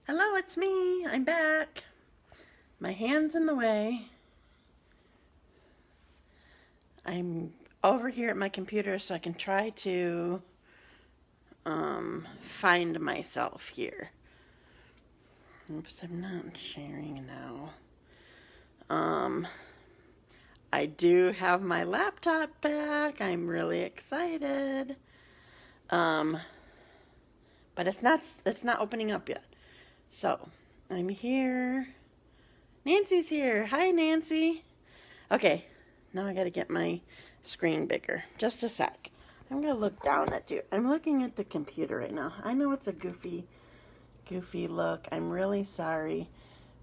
Hello, it's me. I'm back. My hand's in the way. I'm over here at my computer so I can try to find myself here. Oops, I'm not sharing now. I do have my laptop back. I'm really excited. But it's not opening up yet. So, I'm here. Nancy's here. Hi, Nancy. Okay, now I gotta get my screen bigger. Just a sec. I'm gonna look down at you. I'm looking at the computer right now. I know it's a goofy look. I'm really sorry.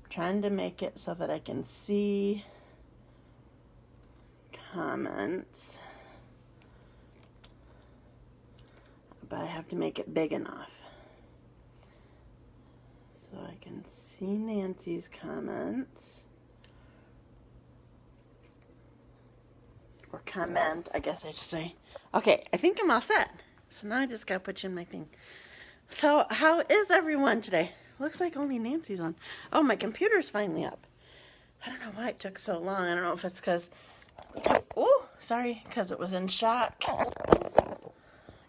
I'm trying to make it so that I can see comments. But I have to make it big enough so I can see Nancy's comments. Or comment, I guess I should say. Okay, I think I'm all set. So now I just gotta put you in my thing. So how is everyone today? Looks like only Nancy's on. Oh, my computer's finally up. I don't know why it took so long. I don't know if it's because, because it was in shock.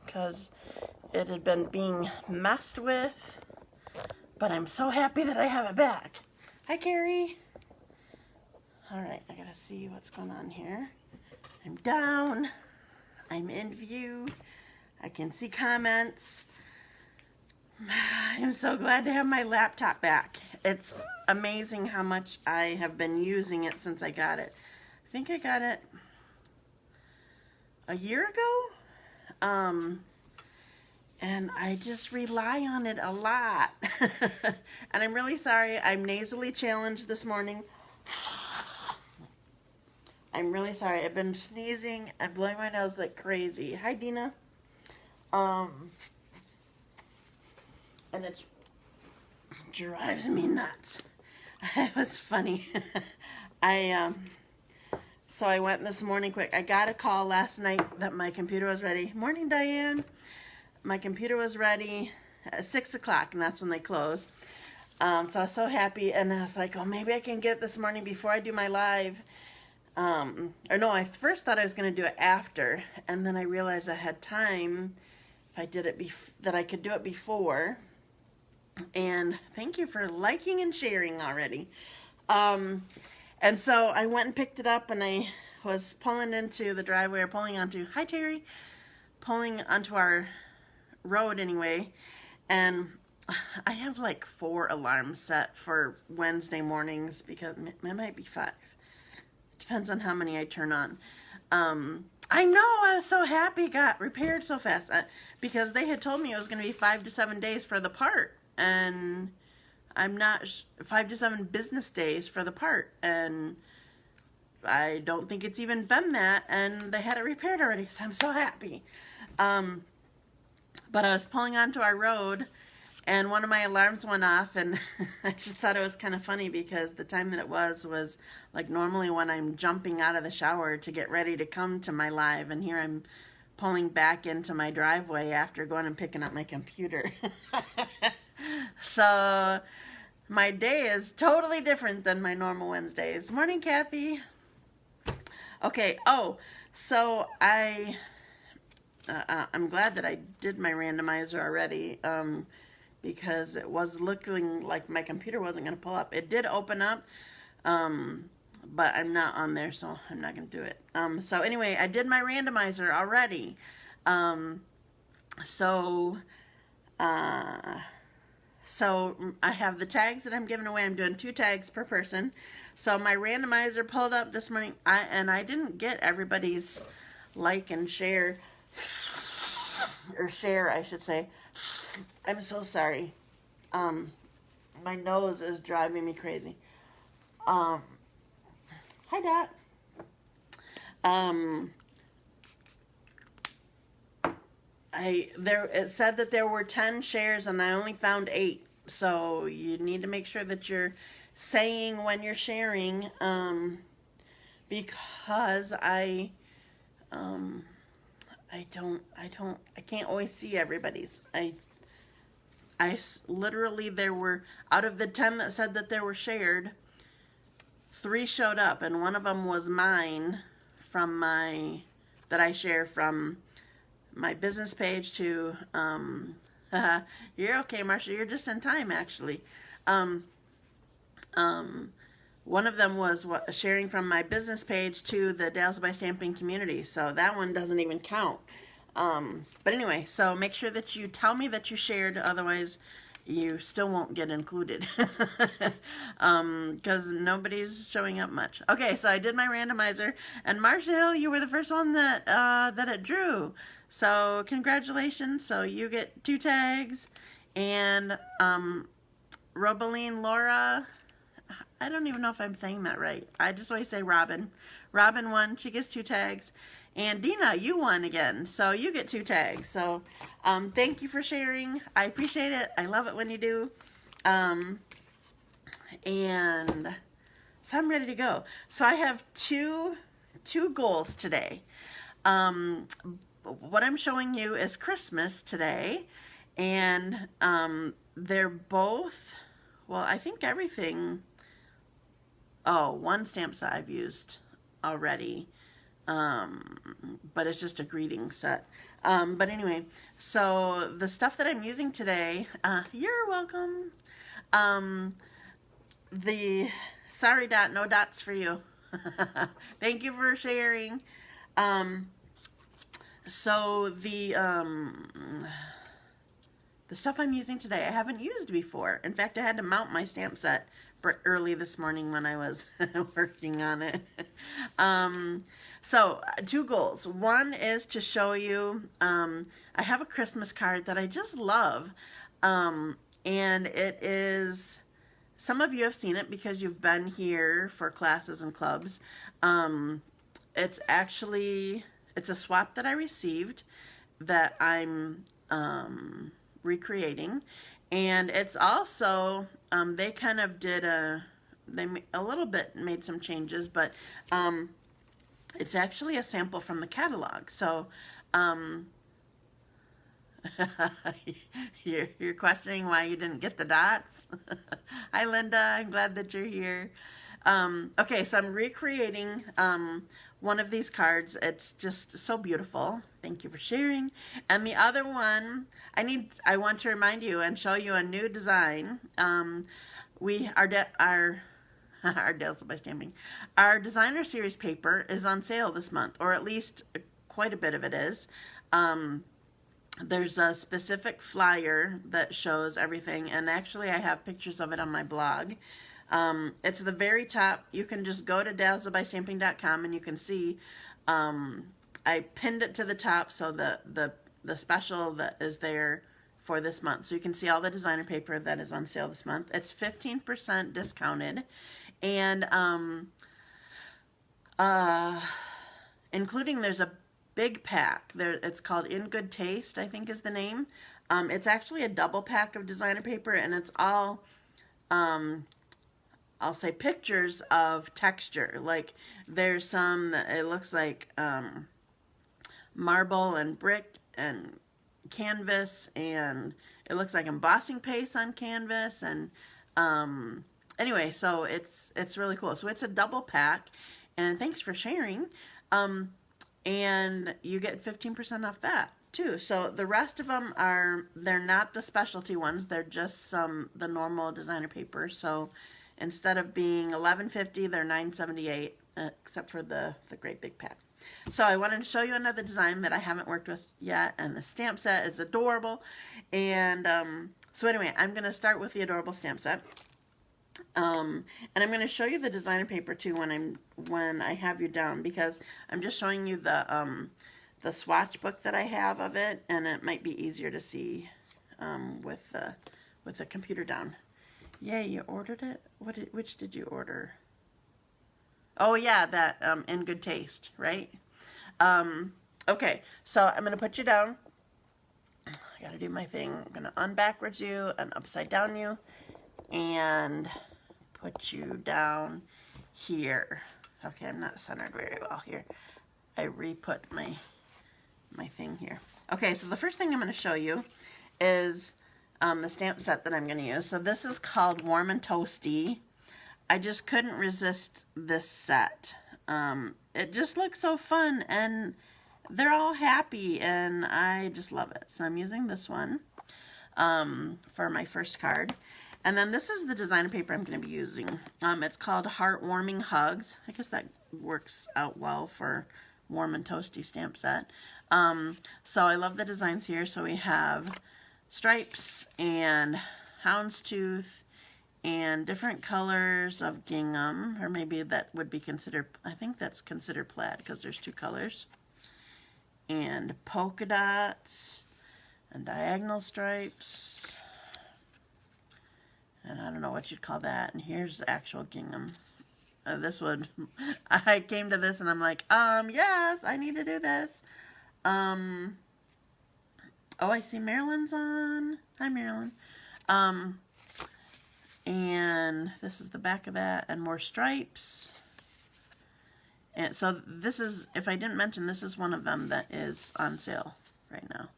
Because it had been being messed with. But I'm so happy that I have it back. Hi, Carrie. All right, I gotta see what's going on here. I'm down. I'm in view. I can see comments. I'm so glad to have my laptop back. It's amazing how much I have been using it since I got it. I think I got it a year ago. And I just rely on it a lot. And I'm really sorry. I'm nasally challenged this morning. I'm really sorry. I've been sneezing and blowing my nose like crazy. Hi, Dina. And it drives me nuts. It was funny. So I went this morning quick. I got a call last night that my computer was ready. Morning, Diane. My computer was ready at 6 o'clock, and that's when they close. So I was so happy, and I was like, oh, maybe I can get it this morning before I do my live. Or no, I first thought I was going to do it after, and then I realized I had time if I did it that I could do it before. And thank you for liking and sharing already. And so I went and picked it up, and I was pulling into the driveway, or pulling onto, hi Terry, pulling onto our road anyway, and I have like 4 alarms set for Wednesday mornings, because it might be 5. Depends on how many I turn on. I know, I was so happy it got repaired so fast, because they had told me it was going to be 5 to 7 days for the part, and I'm not 5 to 7 business days for the part, and I don't think it's even been that, and they had it repaired already, so I'm so happy. But I was pulling onto our road, and one of my alarms went off, and I just thought it was kind of funny, because the time that it was like normally when I'm jumping out of the shower to get ready to come to my live, and here I'm pulling back into my driveway after going and picking up my computer. So my day is totally different than my normal Wednesdays. Morning, Kathy. Okay, so I'm glad that I did my randomizer already, because it was looking like my computer wasn't going to pull up. It did open up, but I'm not on there, so I'm not going to do it. So anyway, I did my randomizer already. So I have the tags that I'm giving away. I'm doing 2 tags per person. So my randomizer pulled up this morning, and I didn't get everybody's like and share, or share, I should say. I'm so sorry. My nose is driving me crazy. Hi, Dad. It said that there were 10 shares, and I only found 8. So you need to make sure that you're saying when you're sharing, because I can't always see everybody's. literally, there were, out of the 10 that said that they were shared, 3 showed up, and one of them was mine from that I share from my business page to, you're okay, Marcia, you're just in time, actually. One of them was sharing from my business page to the Dazzled by Stamping community, so that one doesn't even count. But anyway, so make sure that you tell me that you shared, otherwise you still won't get included, because nobody's showing up much. Okay, so I did my randomizer, and Marcia Hill, you were the first one that that it drew. So congratulations. So you get 2 tags, and Robaline Lora, I don't even know if I'm saying that right. I just always say Robin. Robin won. She gets 2 tags. And Deanna, you won again, so you get 2 tags. So thank you for sharing. I appreciate it. I love it when you do. And so I'm ready to go. So I have two goals today. What I'm showing you is Christmas today, and they're both, well, I think everything, oh, one stamp set I've used already. But it's just a greeting set. But anyway, so the stuff that I'm using today, you're welcome. Sorry dot, no dots for you. Thank you for sharing. So the stuff I'm using today, I haven't used before. In fact, I had to mount my stamp set early this morning when I was working on it. So 2 goals. One is to show you, I have a Christmas card that I just love. And it is, some of you have seen it because you've been here for classes and clubs. It's actually, it's a swap that I received that I'm recreating. And it's also, they kind of did a little bit made some changes, but it's actually a sample from the catalog. So you're questioning why you didn't get the dots. Hi Linda, I'm glad that you're here. Okay, so I'm recreating one of these cards. It's just so beautiful. Thank you for sharing. And the other one, I want to remind you and show you a new design. Our Dazzled by Stamping. Our designer series paper is on sale this month, or at least quite a bit of it is. There's a specific flyer that shows everything, and actually I have pictures of it on my blog. It's the very top. You can just go to dazzledbystamping.com and you can see I pinned it to the top, so the special that is there for this month. So you can see all the designer paper that is on sale this month. It's 15% discounted. And including, there's a big pack there. It's called In Good Taste, I think is the name. It's actually a double pack of designer paper, and it's all I'll say pictures of texture. Like there's some that it looks like marble and brick and canvas, and it looks like embossing paste on canvas, and anyway, so it's really cool. So it's a double pack, and thanks for sharing. And you get 15% off that too. So the rest of them they're not the specialty ones. They're just the normal designer paper. So instead of being $11.50, they're $9.78, except for the great big pack. So I wanted to show you another design that I haven't worked with yet, and the stamp set is adorable. And so anyway, I'm going to start with the adorable stamp set. And I'm going to show you the designer paper too when I have you down, because I'm just showing you the swatch book that I have of it, and it might be easier to see with the computer down. Yay, you ordered it? Which did you order? Oh yeah, that In Good Taste, right? Okay, so I'm gonna put you down. I gotta do my thing. I'm gonna unbackwards you and upside down you, and put you down here. Okay, I'm not centered very well here. I re-put my thing here. Okay, so the first thing I'm gonna show you is the stamp set that I'm going to use. So this is called Warm and Toasty. I just couldn't resist this set. It just looks so fun, and they're all happy, and I just love it. So I'm using this one for my first card. And then this is the designer paper I'm going to be using. It's called Heartwarming Hugs. I guess that works out well for Warm and Toasty stamp set. So I love the designs here. So we have stripes and houndstooth and different colors of gingham, or maybe that would be considered, I think that's considered plaid because there's two colors. And polka dots and diagonal stripes. And I don't know what you'd call that. And here's the actual gingham. This would, I came to this and I'm like, yes, I need to do this. Oh, I see Marilyn's on. Hi, Marilyn. And this is the back of that, and more stripes. And so this is, if I didn't mention, this is one of them that is on sale right now.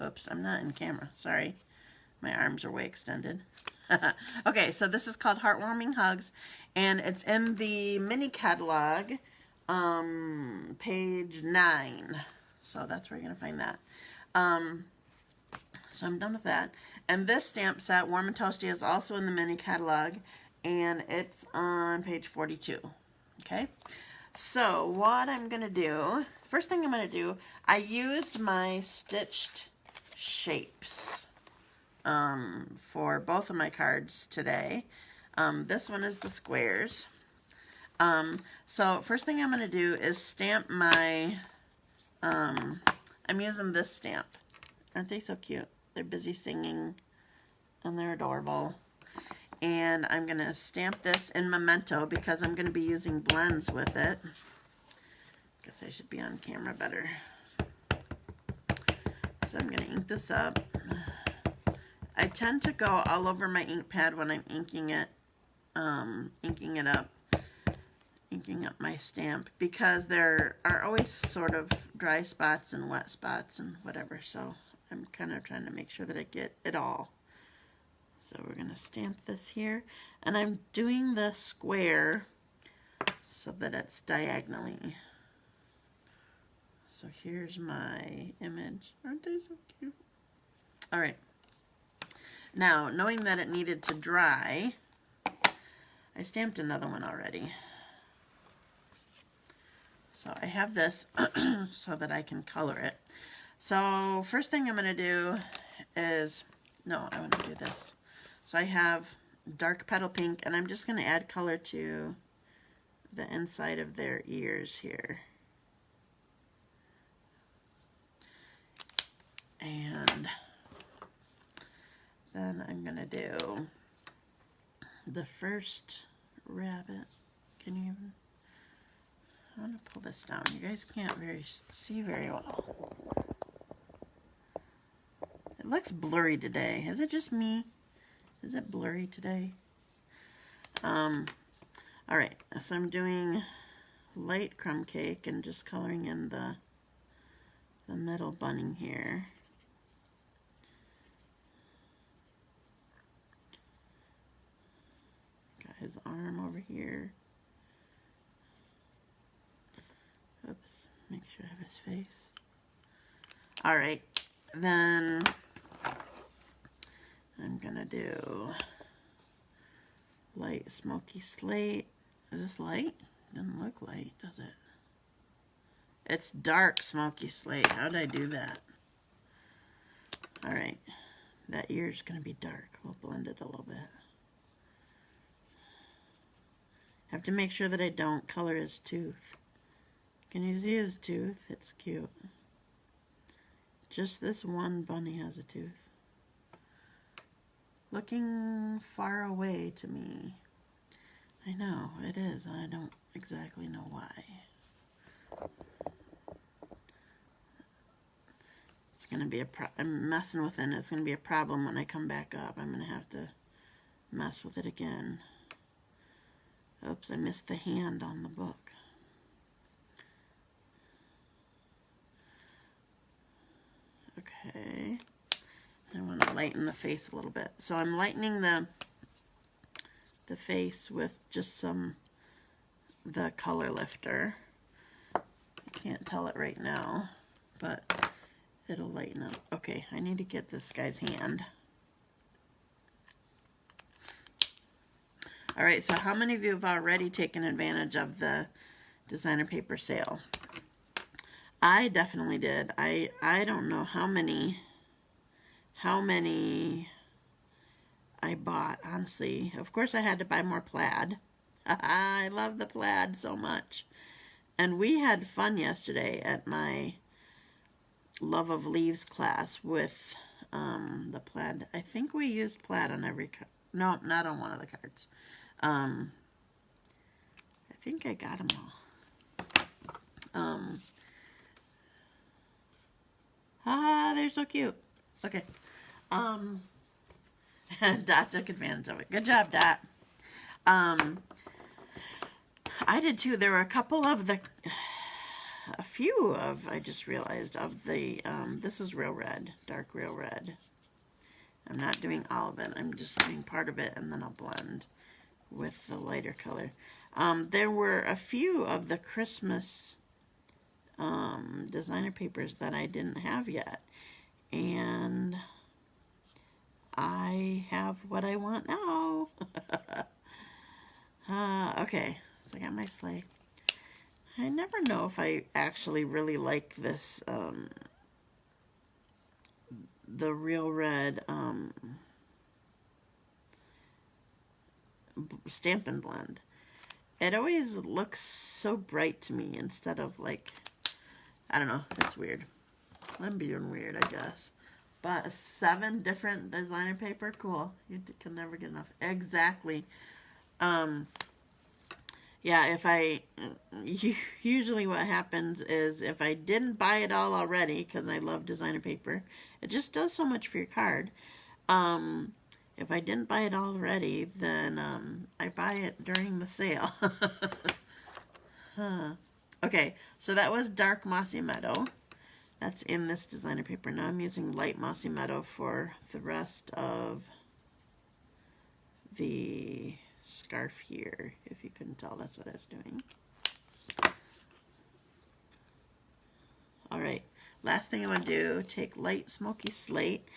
Oops, I'm not in camera. Sorry. My arms are way extended. Okay, so this is called Heartwarming Hugs, and it's in the mini catalog, page 9. So that's where you're going to find that. So I'm done with that. And this stamp set, Warm and Toasty, is also in the mini catalog, and it's on page 42. Okay? So what I'm going to do, first thing I'm going to do, I used my stitched shapes for both of my cards today. This one is the squares. So first thing I'm going to do is stamp my, I'm using this stamp. Aren't they so cute? They're busy singing, and they're adorable. And I'm going to stamp this in Memento because I'm going to be using blends with it. Guess I should be on camera better. So I'm going to ink this up. I tend to go all over my ink pad when I'm inking it up my stamp, because there are always sort of dry spots and wet spots and whatever. So I'm kind of trying to make sure that I get it all. So we're going to stamp this here, and I'm doing the square so that it's diagonally. So here's my image. Aren't they so cute? All right. Now, knowing that it needed to dry, I stamped another one already. So I have this so that I can color it. So first thing I'm going to do is, no, I want to do this. So I have dark petal pink, and I'm just going to add color to the inside of their ears here. And then I'm going to do the first rabbit. Can you even? I want to pull this down. You guys can't see very well. It looks blurry today. Is it just me? Is it blurry today? Alright, so I'm doing light crumb cake and just coloring in the middle bunny here. Got his arm over here. Oops, make sure I have his face. Alright, then I'm gonna do light smoky slate. Is this light? Doesn't look light, does it? It's dark smoky slate. How did I do that? Alright, that ear's gonna be dark. We'll blend it a little bit. Have to make sure that I don't color his tooth. Can you see his tooth? It's cute. Just this one bunny has a tooth. Looking far away to me. I know, it is. I don't exactly know why. It's going to be I'm messing with it. It's going to be a problem when I come back up. I'm going to have to mess with it again. Oops, I missed the hand on the book. Okay. I want to lighten the face a little bit. So I'm lightening the face with just the color lifter. I can't tell it right now, but it'll lighten up. Okay, I need to get this guy's hand. All right, so how many of you have already taken advantage of the designer paper sale? I definitely did. I don't know how many I bought, honestly. Of course, I had to buy more plaid. I love the plaid so much. And we had fun yesterday at my Love of Leaves class with the plaid. I think we used plaid on every card. No, not on one of the cards. I think I got them all. They're so cute. Okay. Dot took advantage of it. Good job, Dot. I did too. There were a few of, I just realized, of the, this is real red, dark real red. I'm not doing all of it. I'm just doing part of it, and then I'll blend with the lighter color. There were a few of the Christmas designer papers that I didn't have yet, and I have what I want now. Okay, so I got my sleigh. I never know if I actually really like this, the real red Stampin' Blend. It always looks so bright to me instead of like, I don't know, it's weird. I'm being weird, I guess. But 7 different designer paper, cool. You can never get enough. Exactly. Yeah, if I, usually what happens is if I didn't buy it all already, because I love designer paper, it just does so much for your card. If I didn't buy it already, then I buy it during the sale. Okay, so that was dark Mossy Meadow. That's in this designer paper. Now I'm using light Mossy Meadow for the rest of the scarf here. If you couldn't tell, that's what I was doing. All right, last thing I want to do, take light smoky slate,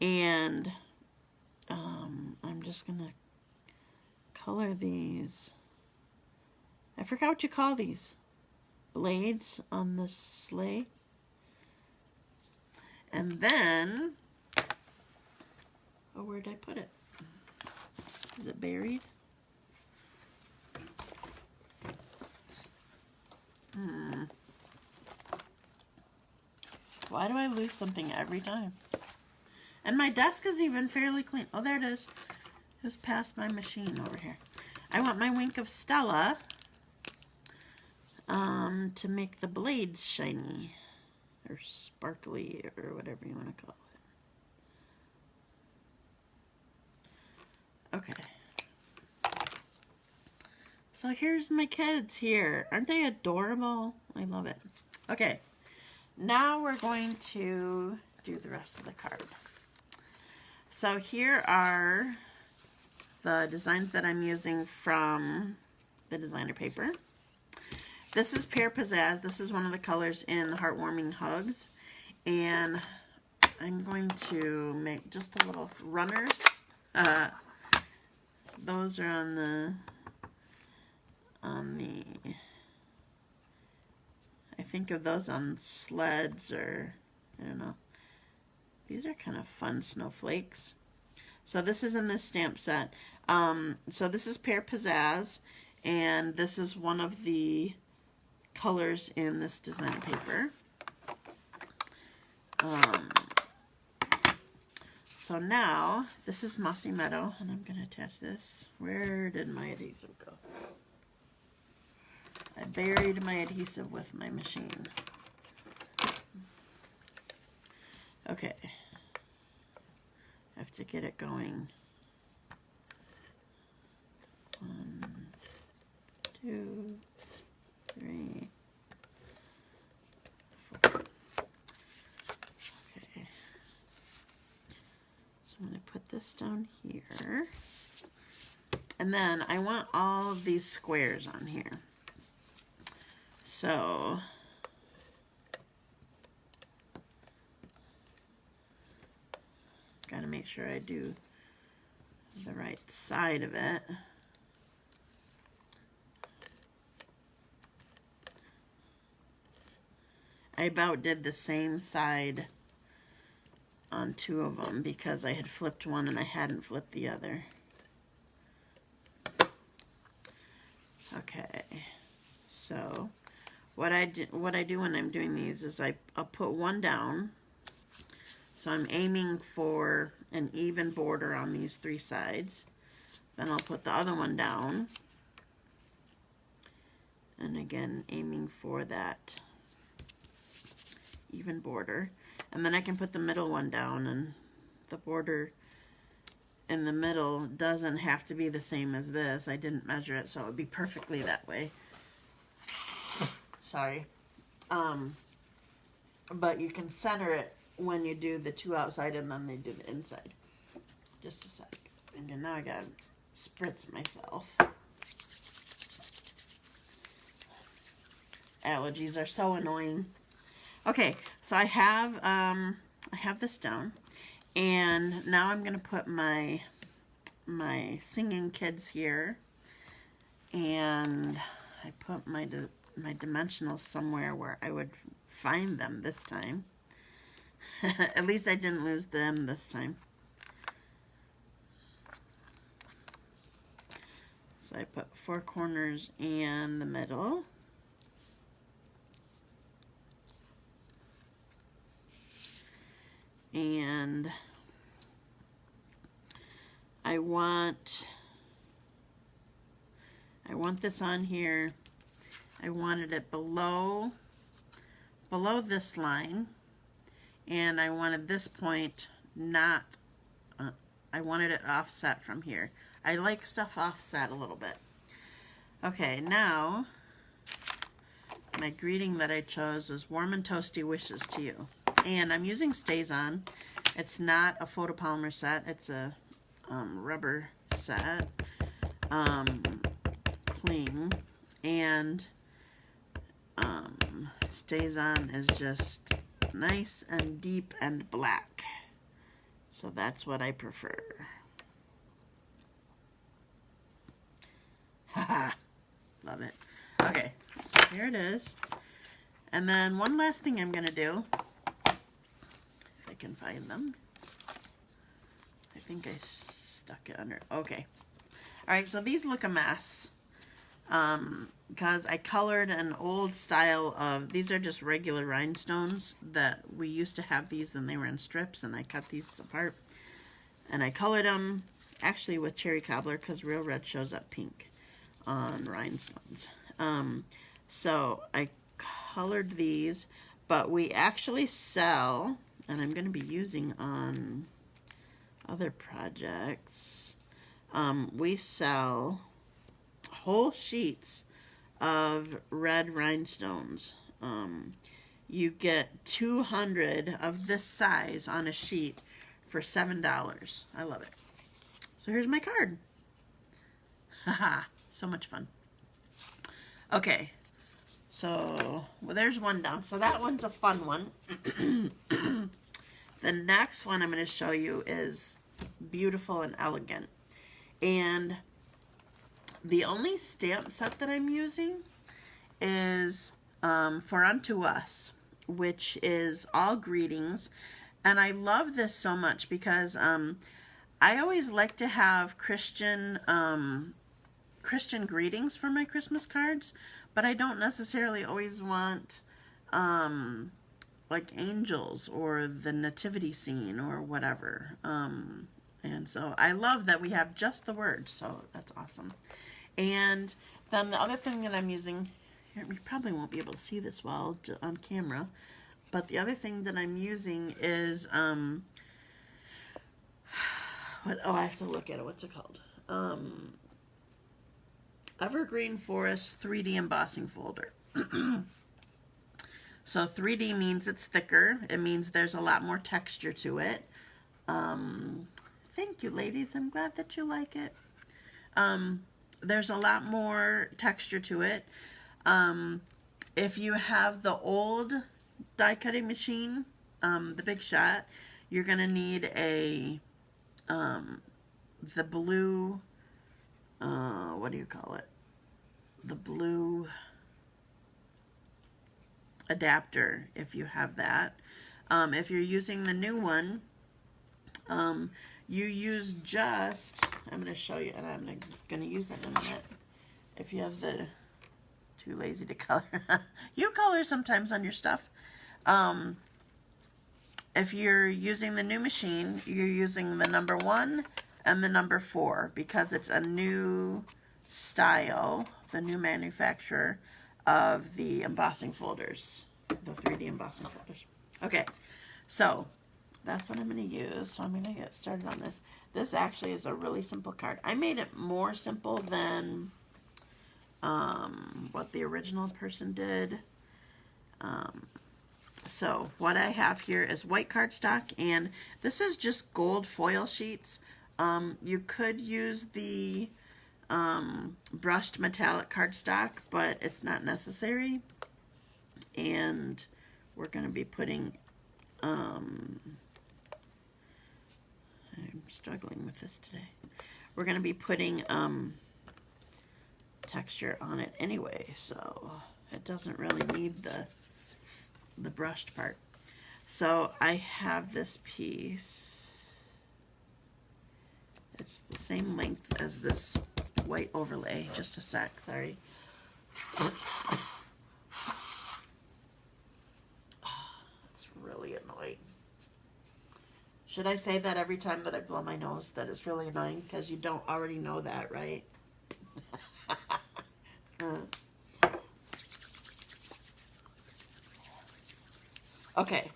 and I'm just gonna color these. I forgot what you call these blades on the sleigh. And then, oh, where'd I put it? Is it buried? Why do I lose something every time? And my desk is even fairly clean. Oh, there it is. It was past my machine over here. I want my Wink of Stella to make the blades shiny or sparkly or whatever you want to call it. Okay. So here's my kids here. Aren't they adorable? I love it. Okay. Now we're going to do the rest of the card. So here are the designs that I'm using from the designer paper. This is Pear Pizzazz. This is one of the colors in Heartwarming Hugs. And I'm going to make just a little runners. Those are on the I think of those on sleds, or I don't know. These are kind of fun snowflakes. So this is in this stamp set. So this is Pear Pizzazz, and this is one of the colors in this designer paper. So now, this is Mossy Meadow, and I'm going to attach this. Where did my adhesive go? I buried my adhesive with my machine. Okay. I have to get it going. 1, 2, 3, 4. Okay. this down here. And then I want all of these squares on here. So gotta make sure I do the right side of it. I about did the same side on 2 of them because I had flipped one and I hadn't flipped the other. Okay, so what I do when I'm doing these is I'll put one down. So I'm aiming for an even border on these 3 sides. Then I'll put the other one down. And again, aiming for that even border. And then I can put the middle one down, and the border in the middle doesn't have to be the same as this. I didn't measure it, so it would be perfectly that way. Sorry. But you can center it when you do the 2 outside and then they do the inside. Just a sec. And then now I gotta spritz myself. Allergies are so annoying. Okay, so I have this down, and now I'm gonna put my singing kids here, and I put my dimensionals somewhere where I would find them this time. At least I didn't lose them this time. So I put 4 corners and the middle. And I want this on here. I wanted it below this line, and I wanted this point not, I wanted it offset from here. I like stuff offset a little bit. Okay, now my greeting that I chose is warm and toasty wishes to you. And I'm using Stays On. It's not a photopolymer set. It's a rubber set. Cling. And Stays On is just nice and deep and black. So that's what I prefer. Haha. Love it. Okay, so here it is. And then one last thing I'm going to do, if I can find them. I think I stuck it under. Okay. All right, so these look a mess because I colored an old style of, these are just regular rhinestones that we used to have these, and they were in strips, and I cut these apart. And I colored them actually with cherry cobbler because real red shows up pink on rhinestones. So I colored these, but we actually sell, and I'm going to be using on other projects, we sell whole sheets of red rhinestones. You get 200 of this size on a sheet for $7. I love it. So here's my card. Haha, so much fun. Okay, so well, there's one down. So that one's a fun one. The next one I'm going to show you is beautiful and elegant. And the only stamp set that I'm using is For Unto Us, which is all greetings. And I love this so much because I always like to have Christian greetings for my Christmas cards, but I don't necessarily always want like angels or the nativity scene or whatever. And so I love that we have just the words, so that's awesome. And then the other thing that I'm using, you probably won't be able to see this well on camera, but the other thing that I'm using is, I have to look at it. What's it called? Evergreen Forest 3D embossing folder. So 3D means it's thicker. It means there's a lot more texture to it. thank you, ladies. I'm glad that you like it. There's a lot more texture to it. If you have the old die cutting machine, the Big Shot, you're gonna need a the blue, what do you call it? The blue adapter, if you have that. If you're using the new one, you use just, I'm going to show you, and I'm going to use it in a minute. If you have the, too lazy to color. You color sometimes on your stuff. If you're using the new machine, you're using the number 1 and the number 4 because it's a new style, the new manufacturer of the embossing folders, the 3D embossing folders. Okay, so that's what I'm going to use. So I'm going to get started on this. This actually is a really simple card. I made it more simple than what the original person did. So what I have here is white cardstock, and this is just gold foil sheets. You could use the brushed metallic cardstock, but it's not necessary. And we're going to be putting, I'm struggling with this today. We're going to be putting texture on it anyway, so it doesn't really need the brushed part. So I have this piece. It's the same length as this white overlay. Just a sec, sorry. It's really annoying. Should I say that every time that I blow my nose, that it's really annoying? Because you don't already know that, right? Okay.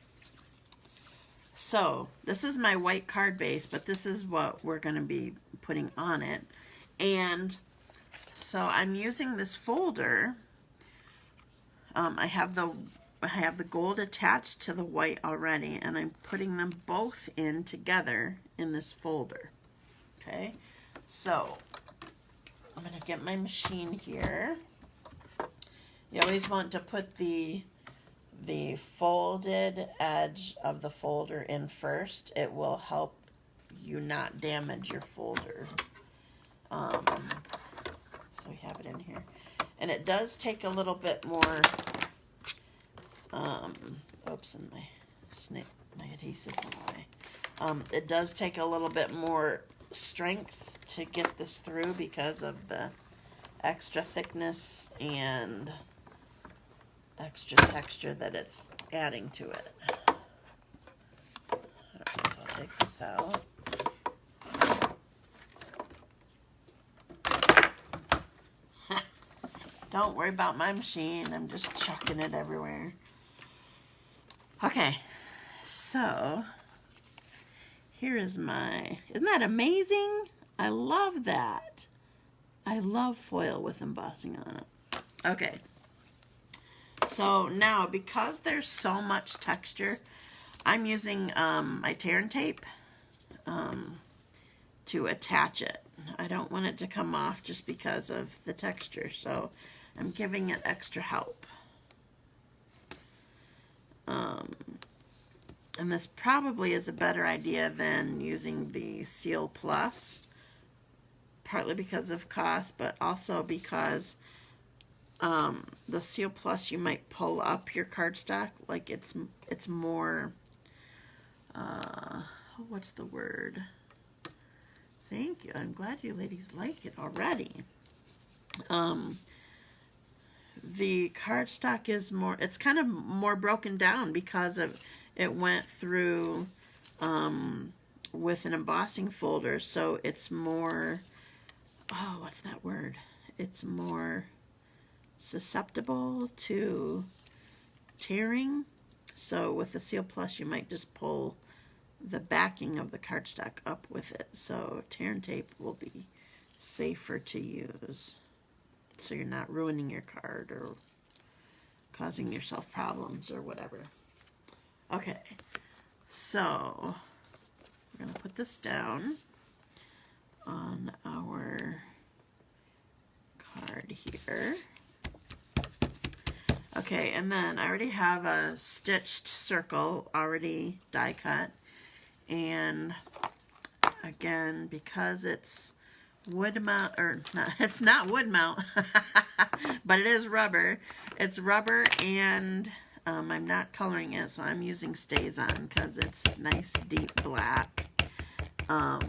So this is my white card base, but this is what we're going to be putting on it. And so I'm using this folder. I have the gold attached to the white already, and I'm putting them both in together in this folder. Okay, so I'm going to get my machine here. You always want to put the folded edge of the folder in first. It will help you not damage your folder. So we have it in here. And it does take a little bit more, oops, and my adhesive's in the way. It does take a little bit more strength to get this through because of the extra thickness and extra texture that it's adding to it. Okay, so I'll take this out. Don't worry about my machine. I'm just chucking it everywhere. Okay, so here is my, isn't that amazing? I love that. I love foil with embossing on it. Okay. So now, because there's so much texture, I'm using my tear and tape to attach it. I don't want it to come off just because of the texture, so I'm giving it extra help. And this probably is a better idea than using the Seal Plus, partly because of cost, but also because the Seal Plus, you might pull up your cardstock, like it's more, what's the word? Thank you. I'm glad you ladies like it already. The cardstock is more, it's kind of more broken down because of it went through with an embossing folder, so it's more, oh, what's that word? It's more susceptible to tearing. So with the Seal Plus, you might just pull the backing of the cardstock up with it. So tear and tape will be safer to use, so you're not ruining your card or causing yourself problems or whatever. Okay, so we're going to put this down. on our card here. Okay, and then I already have a stitched circle already die cut, and again, because it's wood mount, or not, it's not wood mount, but it is rubber. It's rubber, and I'm not coloring it, so I'm using Stays On because it's nice deep black. So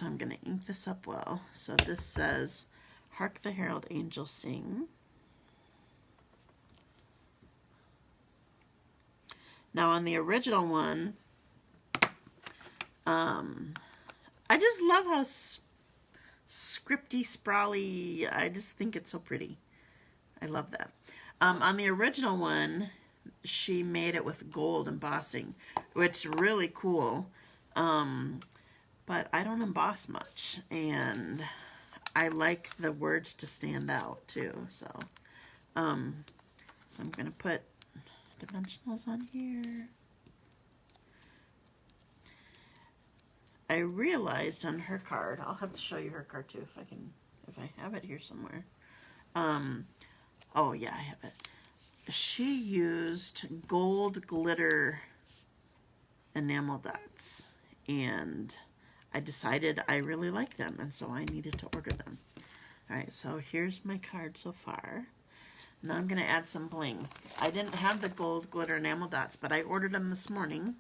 I'm going to ink this up well. So this says, "Hark the Herald Angels Sing." Now on the original one, I just love how scripty, sprawly, I just think it's so pretty. I love that. On the original one, she made it with gold embossing, which is really cool. But I don't emboss much, and I like the words to stand out too. So I'm gonna put dimensionals on here. I realized on her card, I'll have to show you her card too if I have it here somewhere. Oh yeah, I have it. She used gold glitter enamel dots, and I decided I really like them, and so I needed to order them. All right, so here's my card so far. Now I'm gonna add some bling. I didn't have the gold glitter enamel dots, but I ordered them this morning.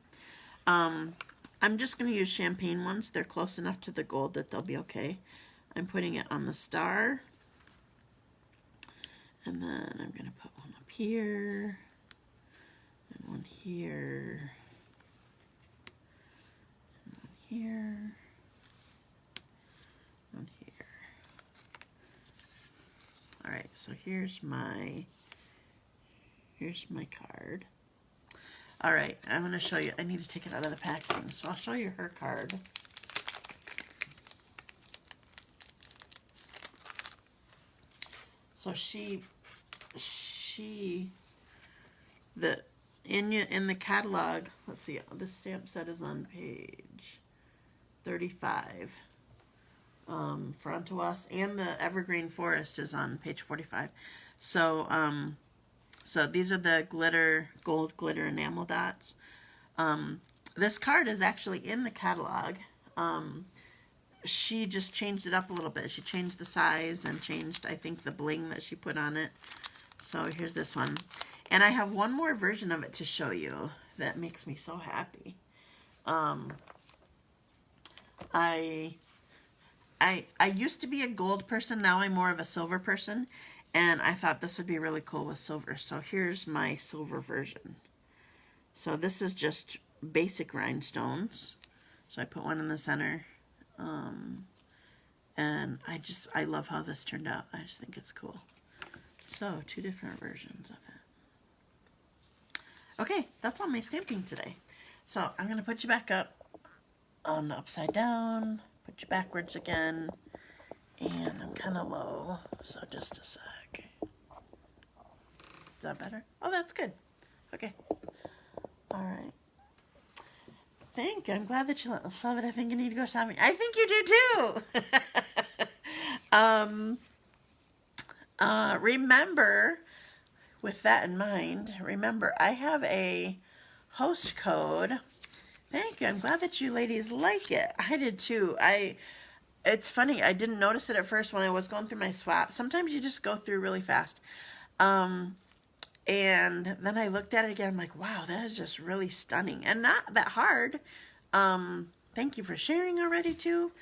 I'm just going to use champagne ones. They're close enough to the gold that they'll be okay. I'm putting it on the star. And then I'm going to put one up here. And one here. And one here. One here. Alright, so here's my card. All right, I'm going to show you. I need to take it out of the packaging, so I'll show you her card. So in the catalog, let's see, this stamp set is on page 35. Front to Us, and the Evergreen Forest is on page 45. So these are the gold glitter enamel dots. This card is actually in the catalog. She just changed it up a little bit. She changed the size and changed, I think, the bling that she put on it. So here's this one. And I have one more version of it to show you that makes me so happy. I used to be a gold person. Now I'm more of a silver person. And I thought this would be really cool with silver. So here's my silver version. So this is just basic rhinestones. So I put one in the center. And I love how this turned out. I just think it's cool. So 2 different versions of it. Okay, that's all my stamping today. So I'm going to put you back up on the upside down. Put you backwards again. And I'm kind of low, so just a sec. Is that better? Oh, that's good. Okay. All right. Thank you. I'm glad that you love it. I think you need to go shopping. I think you do too. Remember, with that in mind, remember I have a host code. Thank you. I'm glad that you ladies like it. I did too. It's funny, I didn't notice it at first when I was going through my swap. Sometimes you just go through really fast. And then I looked at it again, I'm like, wow, that is just really stunning. And not that hard. Thank you for sharing already too.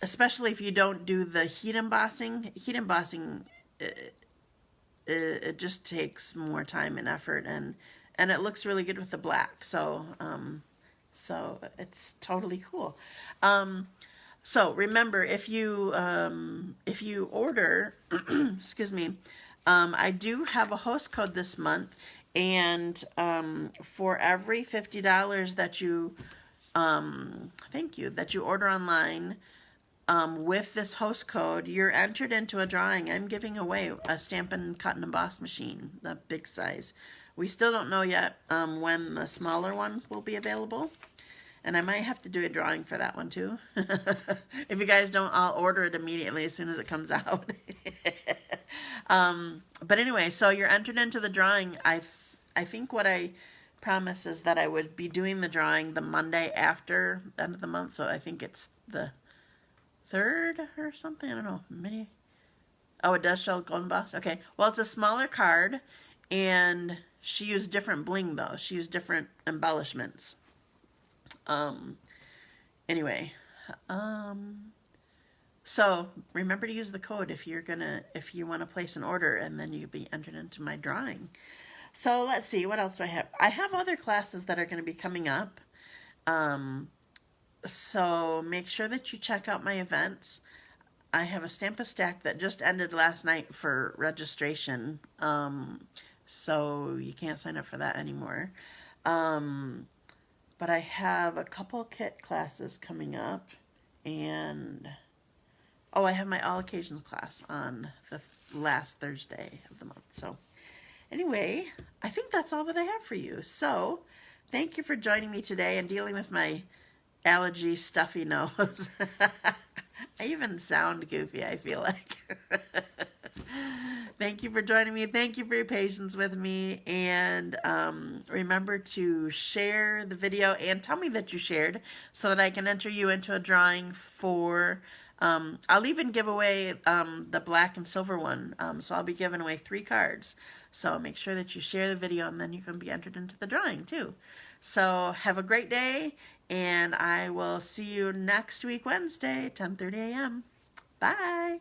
Especially if you don't do the heat embossing. Heat embossing, it just takes more time and effort, and it looks really good with the black. So it's totally cool. So remember, if you order, excuse me, I do have a host code this month, and for every $50 that you, thank you, that you order online, with this host code, you're entered into a drawing. I'm giving away a Stampin' Cut and Emboss machine, the big size, We still don't know yet when the smaller one will be available. And I might have to do a drawing for that one too. If you guys don't, I'll order it immediately as soon as it comes out. But anyway, so you're entered into the drawing. I think what I promised is that I would be doing the drawing the Monday after the end of the month. So I think it's the 3rd or something. I don't know. Maybe. Oh, it does show Golden Boss? Okay. Well, it's a smaller card, and she used different bling, though. She used different embellishments. Anyway, so remember to use the code if you want to place an order, and then you'll be entered into my drawing. So let's see, what else do I have? I have other classes that are going to be coming up. So make sure that you check out my events. I have a Stamp a Stack that just ended last night for registration. So you can't sign up for that anymore. But I have a couple kit classes coming up, and oh, I have my all occasions class on the last Thursday of the month. So anyway, I think that's all that I have for you. So thank you for joining me today and dealing with my allergy stuffy nose. I even sound goofy, I feel like. Thank you for joining me. Thank you for your patience with me. And remember to share the video and tell me that you shared so that I can enter you into a drawing for, I'll even give away the black and silver one. So I'll be giving away 3 cards. So make sure that you share the video, and then you can be entered into the drawing too. So have a great day, and I will see you next week, Wednesday, 10:30 a.m. Bye.